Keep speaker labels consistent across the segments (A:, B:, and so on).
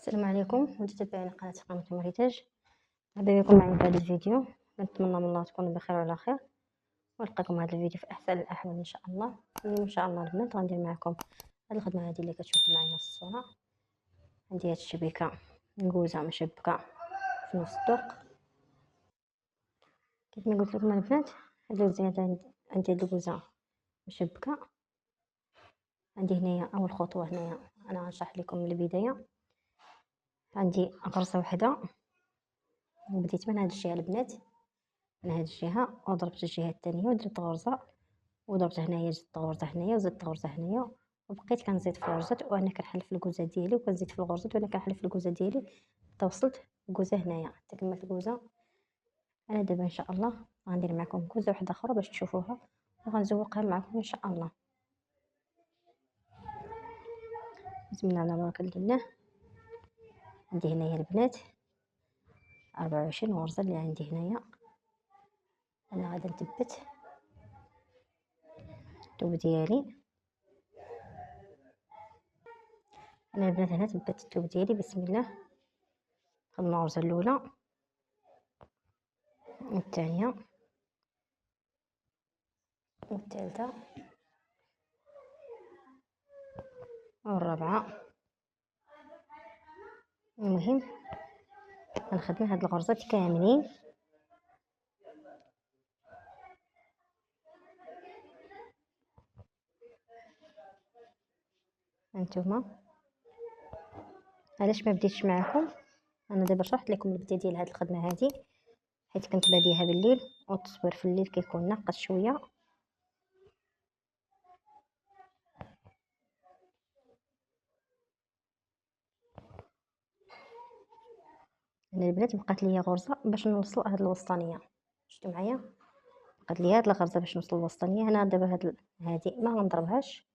A: السلام عليكم متتبعين قناة قامة المريتاج. مرحبا بكم معي في هذا الفيديو. نتمنى من الله تكونوا بخير وعلى خير، ونلقاكم هذا الفيديو في احسن الاحوال ان شاء الله. اليوم ان شاء الله البنات غندير معكم هذه الخدمه هذه اللي كتشوفوا معايا في الصوره. عندي هاد الشبيكه نقوزه مشبكه في نص الدوق. كيف ما قلت لكم البنات، هاد الوزيات عندي هاد القوزه مشبكه. عندي هنايا اول خطوه، هنايا انا غنشرح لكم من البدايه. عندي غرزه واحده، بديت من هاد الجهه البنات، من هاد الجهه وضربت الجهه الثانيه ودرت غرزه، وضربت هنايا زدت غرزه هنايا وزدت غرزه هنايا، وبقيت كنزيد في الغرزات وانا كنحل في الكوزه ديالي، وكنزيد في الغرزات وانا كنحل في الكوزه ديالي حتى وصلت الكوزه هنايا تكملت الكوزه. انا دابا ان شاء الله غندير معكم كوزه واحده اخرى باش تشوفوها وغنزوقها معكم ان شاء الله. بسم الله على بركه الله. عندي هنايا البنات 24 غرزه اللي عندي هنايا. انا غادي نثبت الثوب ديالي. انا البنات هنا ثبت الثوب ديالي. بسم الله. خدنا الغرزه الاولى والثانيه والثالثه والرابعه. المهم غنخدم هاد الغرزات كاملين هانتوما. علاش ما بديتش معكم؟ انا دابا شرحت لكم البدايه ديال هاد الخدمه هادي، حيت كنت باديها بالليل والتصوير في الليل كيكون ناقص شويه. انا البنات بقات ليا غرزه باش نوصل هاد الوسطانيه، شفتوا معايا؟ بقات ليا هاد الغرزه باش نوصل للوسطانيه. هنا دابا هادي ما غنضربهاش.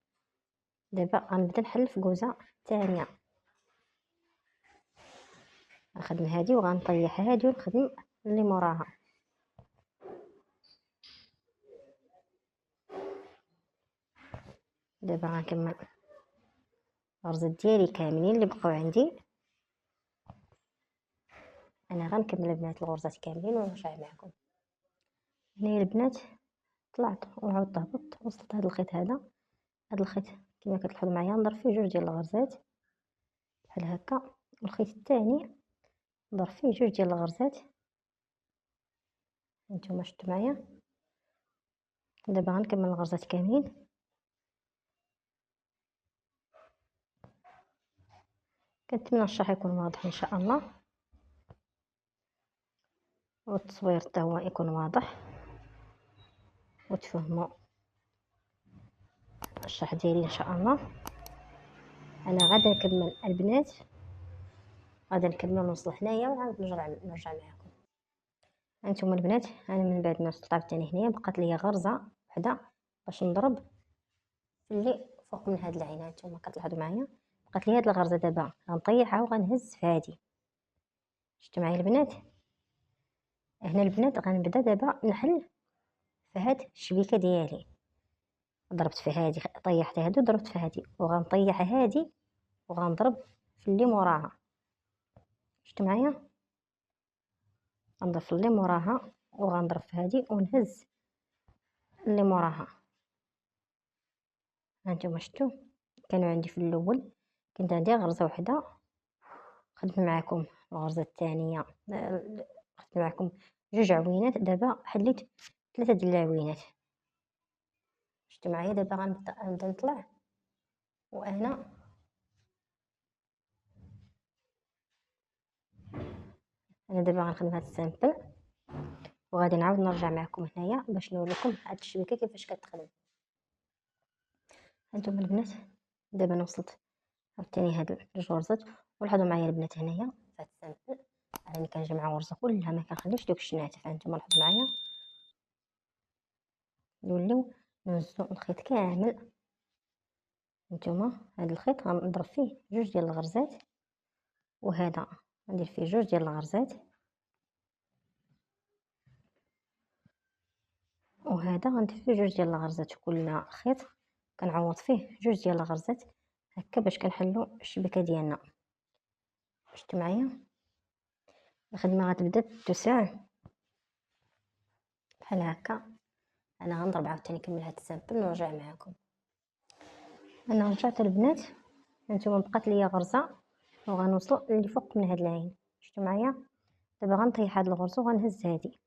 A: دابا غنبدا نحل في كوزه ثانيه، غنخدم هادي وغنطيح هادي ونخدم اللي موراها. دابا غنكمل الغرزات ديالي كاملين اللي بقاو عندي. انا غنكمل البنات الغرزات كاملين ونرجع معكم. هنايا البنات طلعت وعاودت هبطت وصلت هذا الخيط. هذا الخيط كما كتلاحظوا معايا نضرب فيه جوج ديال الغرزات بحال هكا، والخيط الثاني نضرب فيه جوج ديال الغرزات. هانتوما شفتوا معايا. دابا غنكمل الغرزات كاملين. كنتمنى الشرح يكون واضح ان شاء الله، والتصوير حتى هو يكون واضح وتفهموا الشرح ديالي ان شاء الله. انا غادا نكمل البنات، غادا نكمل ونوصل هنايا ونعاود نرجع معكم. هانتوما البنات، انا من بعد ما وصلت عاوتاني هنايا بقات ليا غرزه وحده باش نضرب في اللي فوق من هاد العين. هانتوما كتلاحظوا معايا بقات لي هاد الغرزه. دابا غنطيحها وغنهز في هادي. شفتوا معايا البنات؟ هنا البنات غنبدا دابا نحل في هاد الشبيكه ديالي. ضربت في هادي، طيحت هادي وضربت في هادي، وغنطيح هادي وغنضرب في اللي موراها. شفتوا معايا؟ غنضرب في اللي موراها وغنضرب في هادي ونهز اللي موراها. هانتوما شفتوا كانوا عندي في الاول كنت عندي غرزه واحده. خدمت معكم الغرزه الثانيه، خدمت معكم جوج عوينات. دابا حليت 3 ديال العوينات. شفتوا معايا؟ دابا غنبدا نطلع وانا دابا غنخدم هاد السامبل، وغادي نعاود نرجع معكم هنايا باش نوريكم هاد الشبكه كيفاش كتخدم. هانتوما البنات دابا انا وصلت عاوتاني هاد جوج غرزات. ولاحظوا معايا البنات هنايا في هاد السامبل راني كنجمع غرزه كلها، ما كنخليش دوك الشناتف. هانتوما لاحظوا معايا نوليو نهزو الخيط كامل. هانتوما هاد الخيط غنضرب فيه جوج ديال الغرزات، وهذا غندير فيه جوج ديال الغرزات، وهذا غندير فيه جوج ديال الغرزات. كل خيط كنعوض فيه جوج ديال الغرزات هكا باش كنحلو الشبكه ديالنا. شفتوا معايا الخدمه غتبدا توسع بحال هكا. انا غنضرب عاوتاني نكمل هاد السامبل ونرجع معكم. انا رجعت البنات، هانتوما بقات ليا غرزه وغنوصلوا اللي فوق من هاد العين. شفتوا معايا دابا غنطيح هاد الغرزه وغنهز هادي،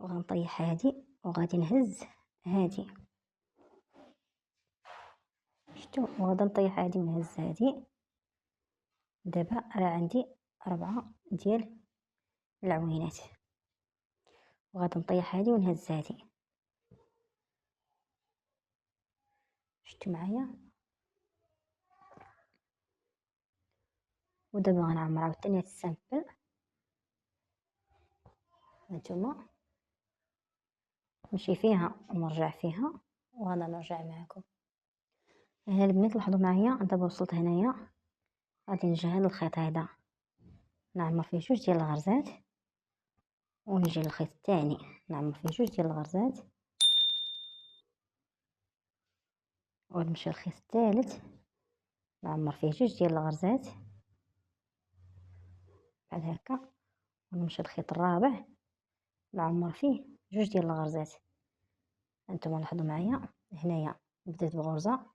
A: وغنطيح هادي وغادي نهز هادي. شفتوا وغادي نطيح هادي ونهز هادي. دابا راه عندي 4 ديال العوينات، وغادي نطيح هادي ونهز هادي. شفتوا معايا ودابا غنعمر عاوتاني هاد السامبل. هانتوما نمشي فيها ونرجع فيها وغادا نرجع معكم. هنا البنات لاحظوا معايا دابا وصلت هنايا، غادي نجي هاد الخيط هذا نعمر فيه 2 ديال الغرزات، ونجي للخيط الثاني نعمر فيه 2 ديال الغرزات، ونمشي للخيط الثالث نعمر فيه 2 ديال الغرزات بحال هكا، ونمشي للخيط الرابع نعمر فيه 2 ديال الغرزات. هانتوما لاحظوا معايا هنايا بديت بغرزه،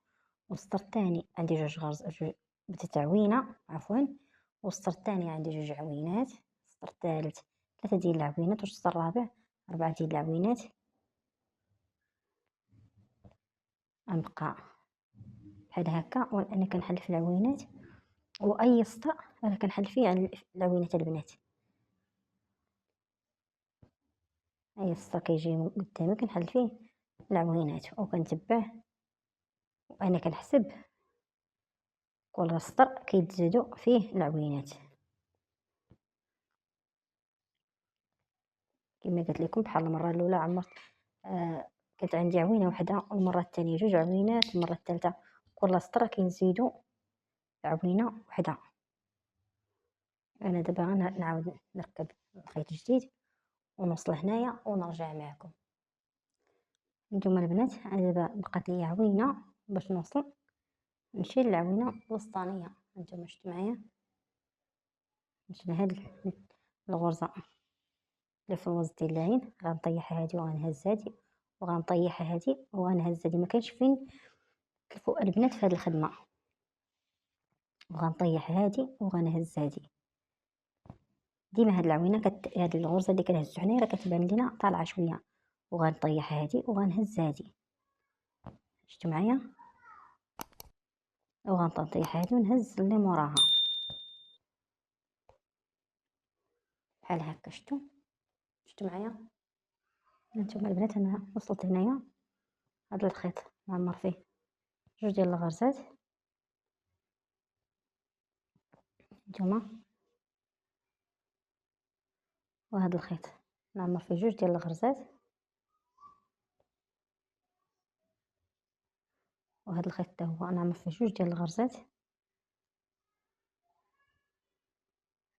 A: والسطر الثاني عندي 2 بديت عوينه عفوا، والسطر الثاني عندي 2 عوينات، السطر الثالث 3 ديال العوينات، والسطر الرابع 4 ديال العوينات. غنبقى بحال هكا وانا كنحلف العوينات، واي سطر انا كنحل فيه على العوينات البنات. اي سطر كيجي من قدامي كنحل فيه العوينات وكنتبع، وانا كنحسب كل سطر كيتزادوا فيه العوينات. كما قلت لكم بحال المره الاولى عمرت كانت عندي عوينه وحده، والمره الثانيه 2 عوينات، المره الثالثه كل سطر كنزيدوا عوينه وحده. انا دابا غنعاود نركب الخيط جديد ونوصل هنايا ونرجع معكم. نتوما البنات انا دابا بقات لي عوينه باش نوصل نمشي للعوينه الوسطانيه. هانتوما شفتوا معايا نمشي لهاد الغرزه اللي في الوسط ديال العين، غنطيح هادي وغنهز هادي وغنطيح هادي وغنهز هادي. مكانش فين تلفوا البنات في هاد الخدمه، وغنطيح هادي وغنهز هادي. ديما هاد العوينه هاد الغرزه اللي كنهزو حنايا راه كتبان لينا طالعه شويه، وغنطيح هادي وغنهز هادي. شفتوا معايا وغنطيح هادي ونهز اللي موراها بحال هكا. شفتوا معايا هانتوما البنات. انا وصلت هنايا هاد الخيط نعمر فيه 2 ديال الغرزات. هانتوما وهاد الخيط نعمر فيه 2 ديال الغرزات، وهاد الخيط حتى هو نعمر فيه 2 ديال الغرزات.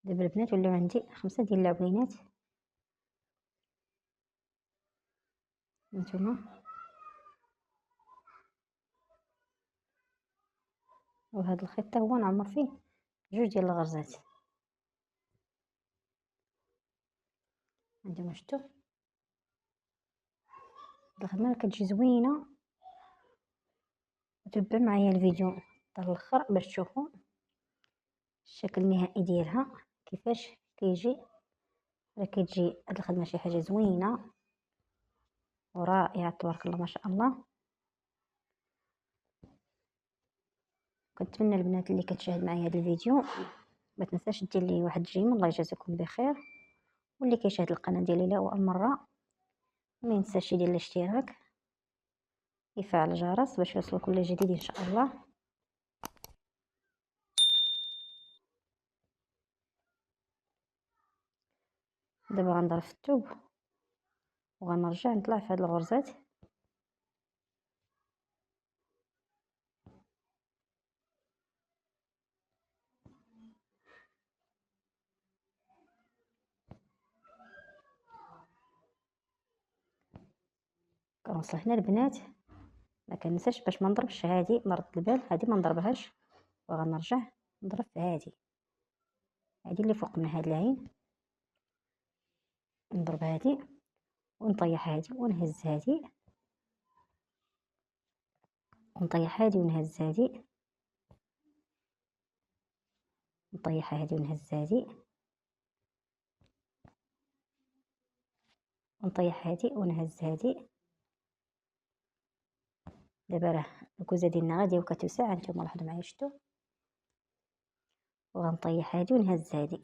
A: دابا البنات ولاو عندي 5 ديال العوينات. هانتوما وهاد الخيط حتى هو نعمر فيه 2 ديال الغرزات. هانتوما شفتوا الخدمه كتجي زوينه. تبع معايا الفيديو حتى الاخر باش تشوفوا الشكل النهائي ديالها كيفاش كيجي. راه كتجي هاد الخدمه شي حاجه زوينه ورائعه تبارك الله ما شاء الله. كنتمنى البنات اللي كتشاهد معايا هذا الفيديو ما تنساش دير لي واحد جيم، الله يجازيكم بخير. واللي كيشاهد القناه ديالي لاول مره ما ينساش يدير الاشتراك، يفعل الجرس باش يوصلوا كل جديد ان شاء الله. دابا غنضرب في الثوب وغنرجع نطلع في هاد الغرزات. كنوصل هنا البنات ما كنساش باش ما نضربش هادي، نرد البال هادي ما نضربهاش، وغنرجع نضرب في هادي اللي فوق من هاد العين، نضرب هادي ونطيح هادي ونهز هادي، ونطيح هادي ونهز هادي، نطيح هادي ونهز هادي، ونطيح هادي ونهز هادي. دابا راه الكوزه ديالنا غاديه وكتوسع، هانتوما لاحظوا معايا شتو، وغنطيح هادي ونهز هادي،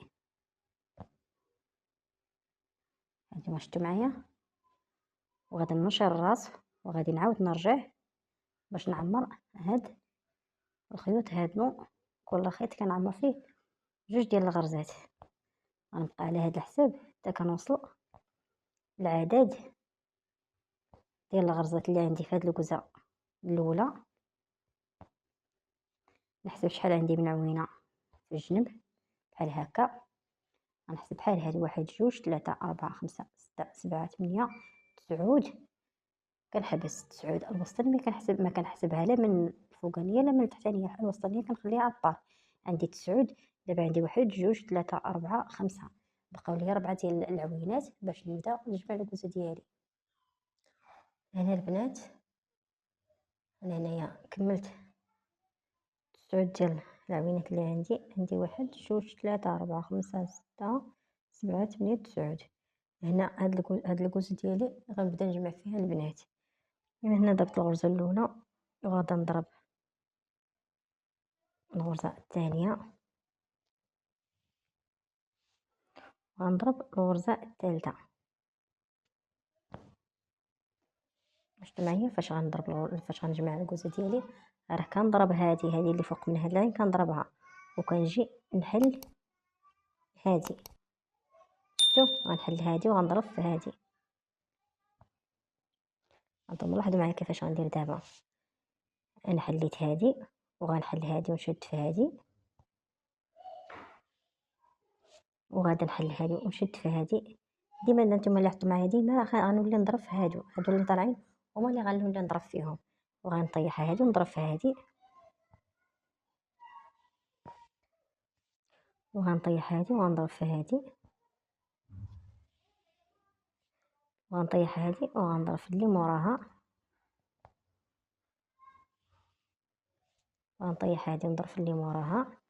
A: هانتوما شتو معايا، وغادي ننشر الراس، وغادي نعاود نرجع باش نعمر هاد الخيوط هادو. كل خيط كنعمر فيه 2 ديال الغرزات. غنبقى على هاد الحساب حتى كنوصل العدد ديال الغرزات اللي عندي في هاد الكوزه الاولى. نحسب شحال عندي من عوينه في الجنب بحال هكا، غنحسب بحال هادي 1 2 3 4 5 6 7 8 9. كنحبس 9 الوسطانيه، ما كنحسبها لا من الفوقانيه لا من التحتانيه، الوسطانيه كنخليها على الطار. عندي 9. دابا عندي 1 2 3 4 5، بقاو لي 4 ديال العوينات باش نبدا نجمع الكوزه ديالي. هنا البنات انا هنايا كملت 9 ديال العوينات اللي عندي 1 2 3 4 5 6 7 8 9. هنا هاد الكوزه ديالي غنبدا نجمع فيها البنات. من هنا درت الغرزه الاولى، وغادا نضرب الغرزه الثانيه، وغنضرب الغرزه الثالثه. شفتوا معايا فاش غنجمع الكوزه ديالي، راه كنضرب هذه اللي فوق من هاد العين كنضربها، وكنجي نحل هذه. شفتوا غنحل هذه وغنضرب في هذه. انتم لاحظوا معايا كيفاش غندير دابا. انا حليت هذه وغنحل هذه ونشد في هذه، وغادا نحل هذه ونشد في هذه. ديما نتوما لاحظتوا معايا ديما غنولي نضرب في هادو اللي طالعين، هما اللي غنولي نضرب فيهم، وغنطيح هذه ونضرب في هذه، وغنطيح هذه وغنضرب في هذه، وغنطيح هذه وغنضرب في اللي موراها، وغنطيح هذه ونضرب في اللي موراها،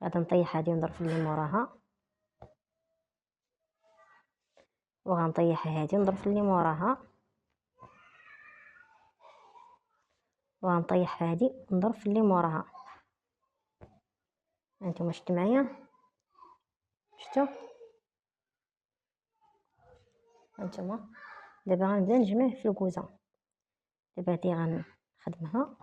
A: غادا نطيح هذه ونضرب في اللي موراها، وغنطيح هذه ونضرب في اللي موراها، وغنطيح هذه ونضرب في اللي موراها. هانتوما شفتوا معايا، شفتوا هانتوما. دابا غنبدا نجمع في الكوزه. دابا هادي غنخدمها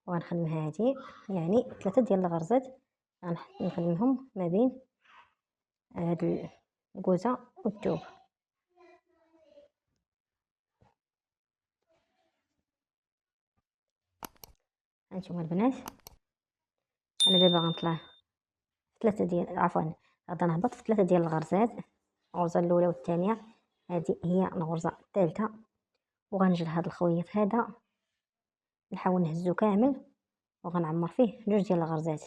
A: وغنخدم هادي، يعني 3 ديال الغرزات غنخدمهم ما بين هاد الكوزه والثوب. هانتوما البنات، انا دابا غنطلع في 3 ديال غادا نهبط في 3 ديال الغرزات، الغرزه الاولى والثانيه، هذه هي الغرزه الثالثه. وغنجي لهاد الخويط هذا نحاول نهزو كامل، وغنعمر فيه 2 ديال الغرزات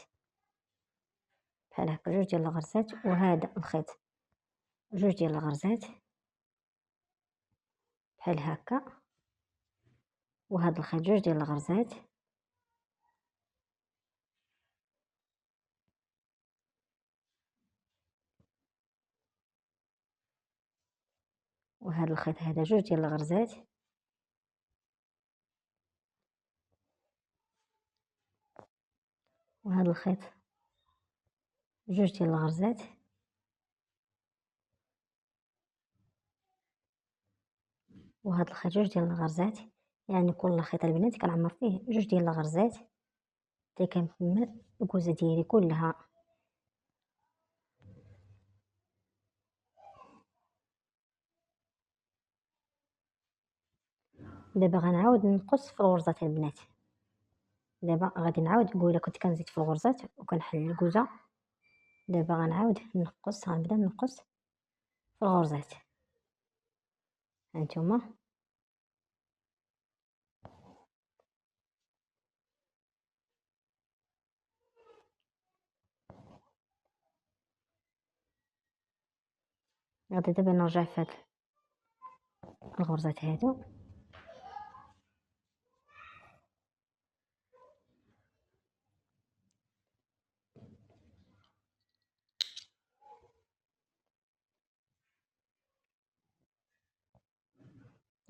A: بحال هكا، 2 ديال الغرزات، وهذا الخيط 2 ديال الغرزات بحال هكا، وهذا الخيط 2 ديال الغرزات، وهذا الخيط هذا 2 ديال الغرزات، وهذا الخيط 2 ديال الغرزات، وهذا الخيط 2 ديال الغرزات. يعني كل خيط البنات كنعمر فيه 2 ديال الغرزات حتى كنكمل الكوزه ديالي كلها. دابا غنعاود نقص في الغرزات البنات. دابا غادي نعاود نقول كنت كنزيد في الغرزات وكنحل الكوزه، دابا غنعاود نقص، غنبدا نقص في الغرزات. هانتوما غادي دابا نرجع في هاد الغرزات هادو،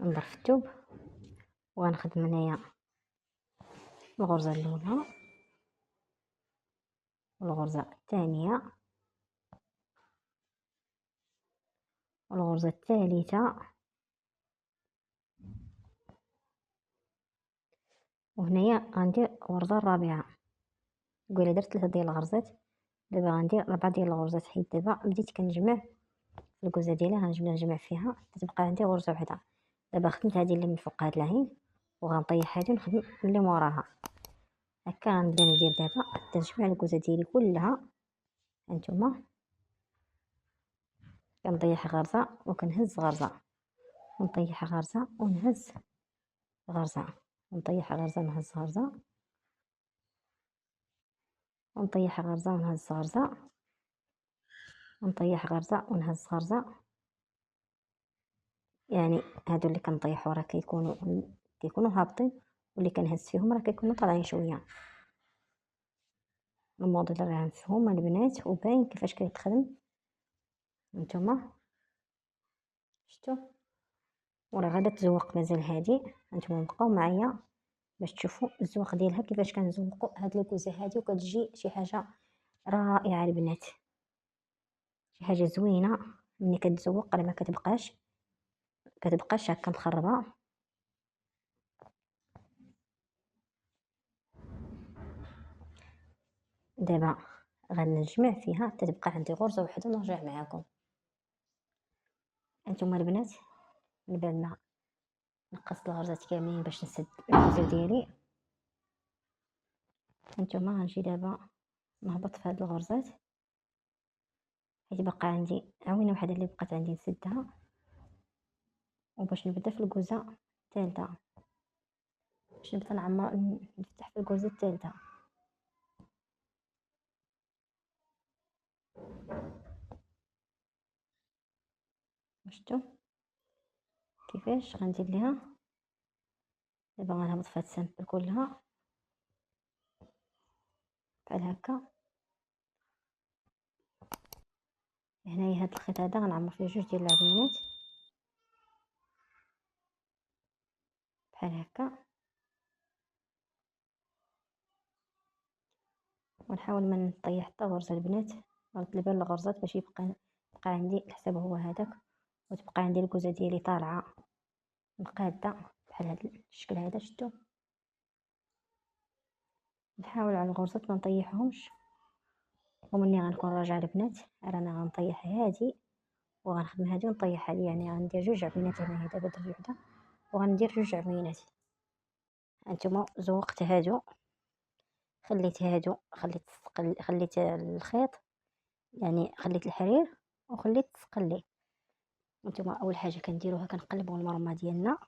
A: نضرب في الثوب وغنخدم هنايا الغرزه الاولى والغرزه الثانيه والغرزه الثالثه، وهنايا غندير الغرزه الرابعه. قولي درت 3 ديال الغرزات، دابا غندير 4 ديال الغرزات، حيت دابا بديت كنجمع في الكوزه ديالها، غنجمع فيها تتبقى عندي غرزه وحده. دابا خدمت هذه اللي من فوق هاد العين وغنطيح هذه ونخدم اللي موراها هكا. غنبدا ندير دابا تنجمع الكوزه ديالي كلها. هانتوما كنطيح غرزه وكنهز غرزه، ونطيح غرزه ونهز غرزه، ونطيح غرزه ونهز غرزه، ونطيح غرزه ونهز غرزه، ونطيح غرزه ونهز غرزه. يعني هادو اللي كنطيحو راه كيكونوا هابطين، واللي كنهز فيهم راه كيكونوا طالعين شويه. الموديل راه مفهوم البنات وباين كيفاش كيتخدم. هانتوما شفتوا، وراه غادا تزوق مازال هادي. هانتوما بقاو معايا باش تشوفوا الزواق ديالها كيفاش كنزوقوا هاد الكوزه هادي، وكتجي شي حاجه رائعه البنات، شي حاجه زوينه. ملي كتزوق راه ما كتبقاش هكا مخربه. دابا غنجمع فيها حتى تبقى عندي غرزه وحده ونرجع معاكم. هانتوما البنات من بعد ما نقصت الغرزات كاملين باش نسد الكوزه ديالي، هانتوما غنجي دابا نهبط في هاد الغرزات، حيت بقى عندي عوينه وحده اللي بقات عندي نسدها، وباش نبدا في الكوزه الثالثه، باش نبدا نفتح في الكوزه الثالثه. شفتوا كيفاش غندير ليها؟ دابا غنهبط في هاد السامبل كلها بحال هكا. هنايا هاد الخيط هذا غنعمر فيه 2 ديال العوينات بحال هكا، ونحاول ما نطيح حتى غرزه البنات. غنرد البال الغرزات باش يبقى عندي الحساب هو هذاك، وتبقى عندي الكوزه ديالي طالعه مقاده بحال هذا الشكل هذا. شفتوا، نحاول على الغرزات ما نطيحهمش، ومني غنكون راجعه البنات رانا غنطيح هادي وغنخدم هادي ونطيح هادي، يعني غندير 2 عوينات هنايا. دابا درت وحده وغندير 2 عوينات. هانتوما زوقت هادو، خليت هادو، خليت الخيط، يعني خليت الحرير وخليت السقلي. نتوما اول حاجه كنديروها كنقلبوا المرمى ديالنا،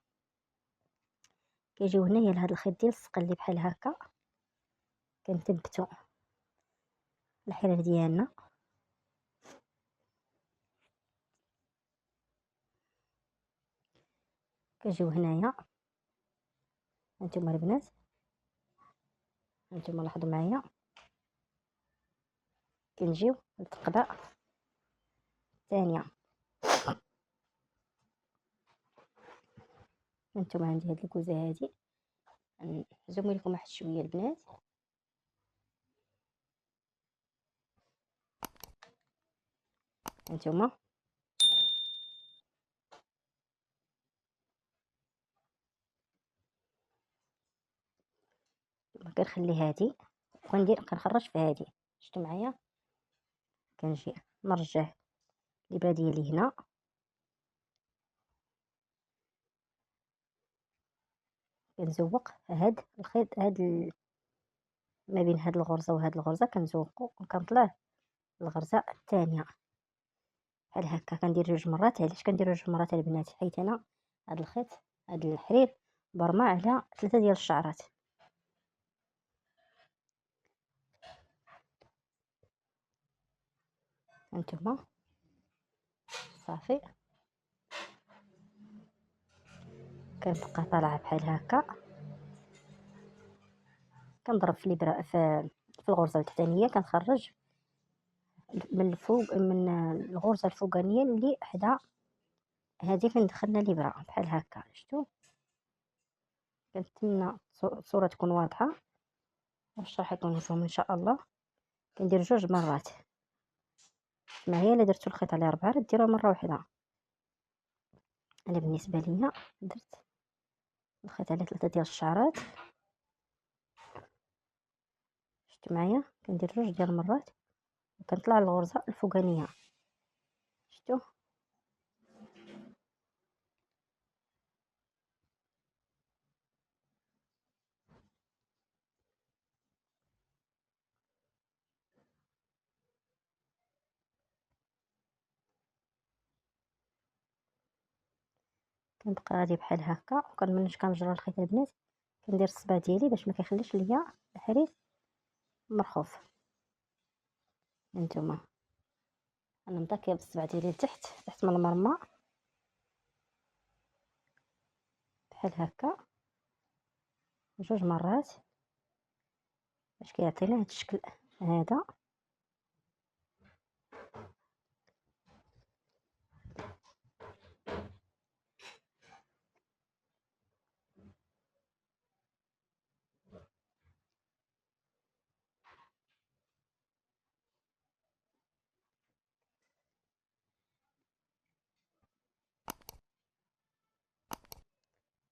A: كيجيو هنايا لهاد الخيط ديال السقلي بحال هكا، كنثبتوا الحرير ديالنا. كنجيو هنايا هانتوما البنات، هانتوما لاحظوا معايا، كنجيو للثقبه الثانيه. هانتوما عندي هاد الكوزه هادي، نزوم لكم واحد شويه البنات. هانتوما كنخلي هادي كنخرج في هادي. شفتوا معايا، كنجي نرجع الابره ديالي هنا، كنزوق هاد الخيط ما بين هاد الغرزه وهاد الغرزه، كنزوقو وكنطلع الغرزه الثانيه بحال هكا. كندير 2 مرات. علاش كندير 2 مرات البنات؟ حيت انا هاد الخيط، هاد الحرير برمى على 3 ديال الشعرات. هانتوما صافي كنبقى طالعه بحال هكا، كنضرب في الابره في الغرزه التحتانيه، كنخرج من الفوق من الغرزه الفوقانيه اللي حدا هذه فين دخلنا الابره بحال هكا. شفتوا؟ كنتمنى الصوره تكون واضحه والشرح يكون مفهوم ان شاء الله. كندير 2 مرات، ما هي الا درتو الخيط على 4 ديروها مره واحده. انا بالنسبه ليا درت الخيط على 3 ديال الشعرات. شفتوا معايا؟ كندير 2 ديال المرات وكنطلع الغرزه الفوقانيه. شفتوا؟ كنبقى غادي بحال هكا، وكنمنش كنجر الخيط البنات، كندير الصبع ديالي باش ما كيخليش ليا الحرير مرخوف. هانتوما انا مطاكيه بالصبع ديالي لتحت من المرمى بحال هكا 2 مرات باش كيعطينا هاد الشكل هذا.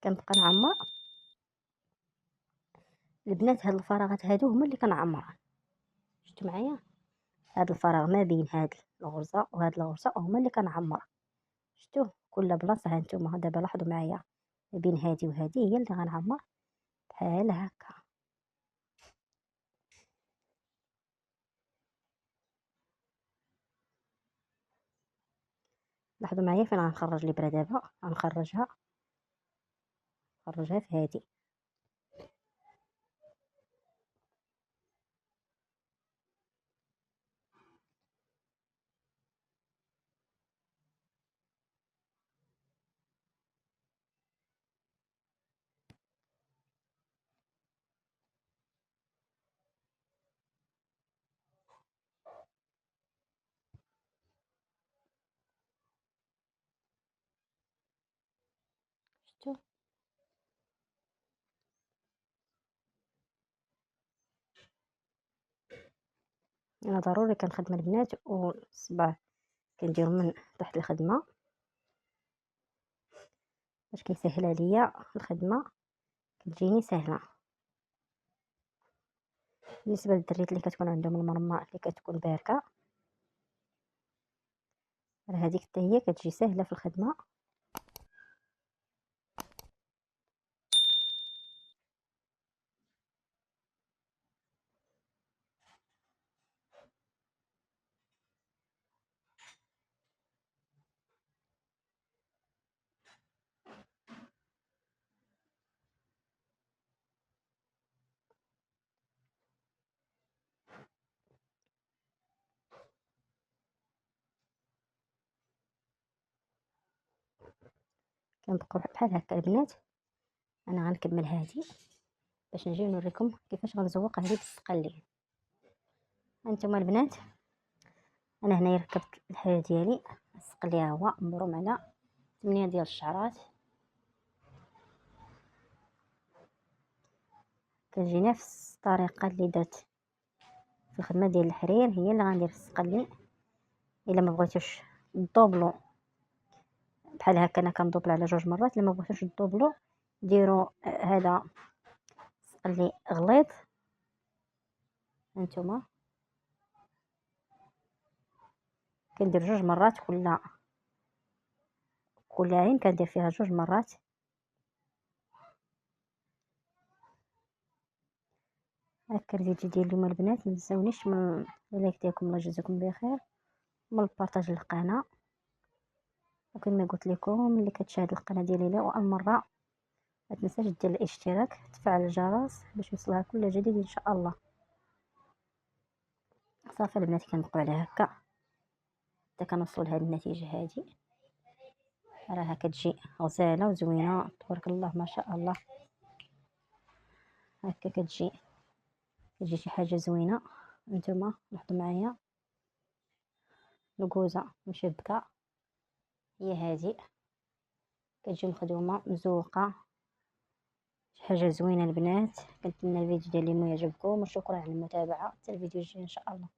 A: كنبقى نعمر البنات، هاد الفراغات هادو هما اللي كنعمر. شفتوا معايا؟ هاد الفراغ ما بين هاد الغرزه وهاد الغرزه هما اللي كنعمر. شفتوا؟ كل بلاصه. هانتوما دابا لاحظوا معايا ما بين هادي وهادي هي اللي غنعمر بحال هكا. لاحظوا معايا فين غنخرج الابره دابا، غنخرجها في هادي. شفتوا؟ انا ضروري كنخدم البنات والصباع كنديرو من تحت الخدمه باش كيسهل عليا الخدمه، كتجيني سهله. بالنسبه للدريات اللي كتكون عندهم المرمى اللي كتكون باركه، راه هذيك حتى هي كتجي سهله في الخدمه. كنبقاو بحال هكا البنات. انا غنكمل هذه باش نجي نوريكم كيفاش غنزوق هذه بالسقلي. هانتوما البنات انا هنايا ركبت الحرير ديالي، السقلي ها هو مبروم على 8 ديال الشعرات. كتجي نفس الطريقه اللي درت في الخدمه ديال الحرير هي اللي غندير في السقلي. الا ما بغيتوش الدوبلو بحال هكا انا كندوبل على 2 مرات، الا ما بغيتوش الدوبلو ديروا هذا سقلي غليظ. هانتوما كندير 2 مرات، كل عين كندير فيها 2 مرات. هكا الفيديو ديال اليوم البنات، متنساونيش من اللايك ديالكم، الله يجزيكم بخير، من البارطاج للقناه. وكما قلت لكم اللي كتشاهد القناه ديالي لاول مره ما تنساش دير الاشتراك، تفعل الجرس باش يوصلها كل جديد ان شاء الله. صافي البنات كنبقاو على هكا حتى كنوصلوا لهاد النتيجه هادي، راها كتجي غزاله وزوينه تبارك الله ما شاء الله. هكا كتجي شي حاجه زوينه. نتوما لاحظوا معايا الكوزه مشبكه هي هذه، كتجي مخدومه مزوقه، شي حاجه زوينه البنات. كنتمنى الفيديو ديالي يعجبكم وشكرا على المتابعه، حتى الفيديو الجاي ان شاء الله.